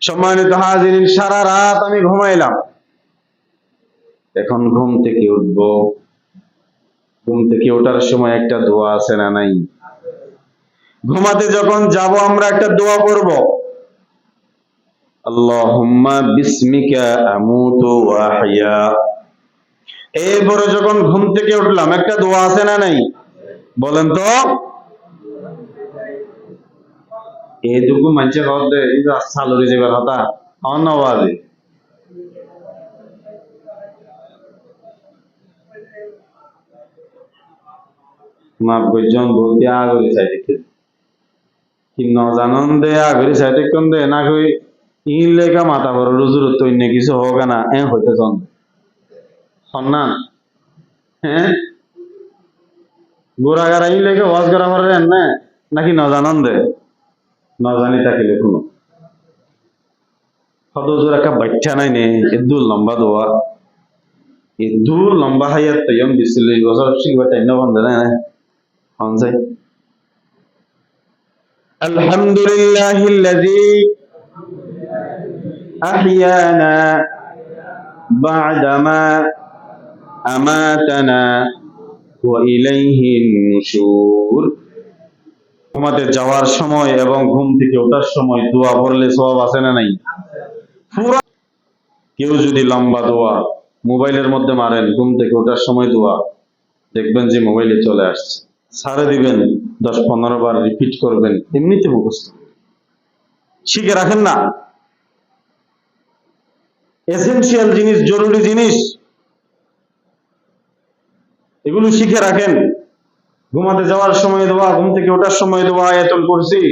সম্মানিত হাজিরিন, সারা রাত আমি ঘুমাইলাম, এখন ঘুম থেকে উঠবো। ঘুম থেকে ওঠার সময় একটা দোয়া আছে না নাই? ঘুমাতে যখন যাব আমরা একটা দোয়া করব, আল্লাহুম্মা বিসমিকা আমুতু ওয়া আহইয়া। এরপরে যখন ঘুম থেকে উঠলাম একটা দোয়া আছে না নাই? বলেন তো। এইটুকু মানছে হতে এই যে সালরি যাবার কথা অনবাদে মা বৈজন বলতে আগরি চাইতে কি ন জানন দে আগরি চাইতে কোন দে না কই ইন লেখা মাথা বড় রুজুর তো ইন্নে কিছু হোক না এ হইতে জন সন্নান। হ্যাঁ, গোড়াগাড়া ইন লেখা ওয়াজ করা পারেন না নাকি ন জানন দে ন জানি থাকিলে কোনো হদজুর একটা বাচ্চা নাই নে এদুল লম্বা দোয়া এদুল লম্বা হাইয়াত তাইম 40 বছর শিখবা তাই না বন্ধ না হন যাই। আলহামদুলিল্লাহিল্লাযী আহইয়ানা বা'দামা আমাতানা ওয়া ইলাইহিন নুশুর। ঘুমাতে যাওয়ার সময় এবং ঘুম থেকে ওঠার সময় দোয়া পড়লে সওয়াব আছে না নাই? পুরো কেউ যদি লম্বা দোয়া মোবাইলের মধ্যে মারেন, ঘুম থেকে ওঠার সময় দোয়া, দেখবেন যে মোবাইলে চলে আসছে, ছাড়ে দিবেন, 10-15 বার রিপিট করবেন, এমনিতে মুখস্থ শিখে রাখেন না। এসেনশিয়াল জিনিস, জরুরি জিনিস, এগুলো শিখে রাখেন। ঘুমাতে যাওয়ার সময় দোয়া, ঘুম থেকে ওঠার সময় দোয়া, আয়াতুল কুরসি,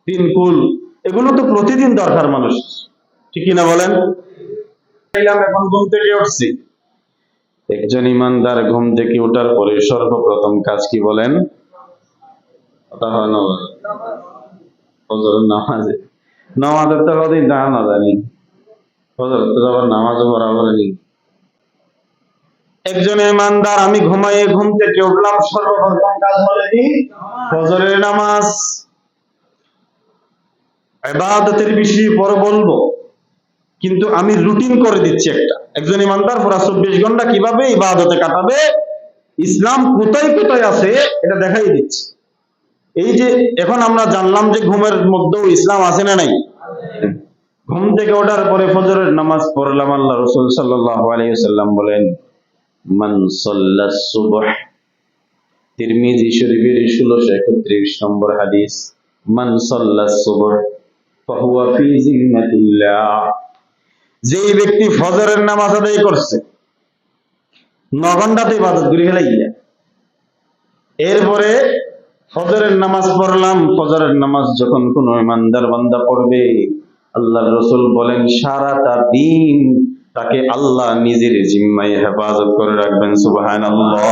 3 কুল, এগুলো তো প্রতিদিন দরকার মানুষ, ঠিক কিনা বলেন? এখন ঘুম থেকে উঠছি। একজন ইমানদার ঘুম থেকে ওঠার পরে সর্বপ্রথম কাজ কি বলেন? ফজরের নামাজে, নামাজের তো কদিন না জানি, ফজরের তো আবার নামাজও বরাবর নেই। একজন ইমানদার, আমি ঘুমাইয়ে ঘুম থেকে উঠলাম, সর্বপ্রথম কাজ হলো কি? ফজরের নামাজ। ইবাদতের বিষয়ে পরে বলবো, কিন্তু আমি রুটিন করে দিচ্ছি একটা। একজন ইমানদার পুরা 24 ঘন্টা কিভাবে ইবাদতে কাটাবে, ইসলাম কোথায় কোথায় আছে এটা দেখাই দিচ্ছি। এই যে এখন আমরা জানলাম যে ঘুমের মধ্যেও ইসলাম আছে না নাই? ঘুম থেকে ওঠার পরে ফজরের নামাজ পড়লাম। আল্লাহ রাসূল সাল্লাল্লাহু আলাইহি ওয়াসাল্লাম বলেন, মান সাল্লাস সুবহ, তিরমিজি শরীফের 1631 নম্বর হাদিস, মান সাল্লাস সুবহ ফাহুয়া ফি জিম্মাতিল্লাহ। যে ব্যক্তি ফজরের নামাজ আদায় করছে, 9 ঘন্টাতে ইবাদত করে ফেলাইয়া, এরপরে ফজরের নামাজ পড়লাম। ফজরের নামাজ যখন কোন ইমানদার বান্দা পড়বে, আল্লাহর রাসূল বলেন সারাটা দিন তাকে আল্লাহ নিজের জিম্মায় হেফাজত করে রাখবেন। সুবহানাল্লাহ।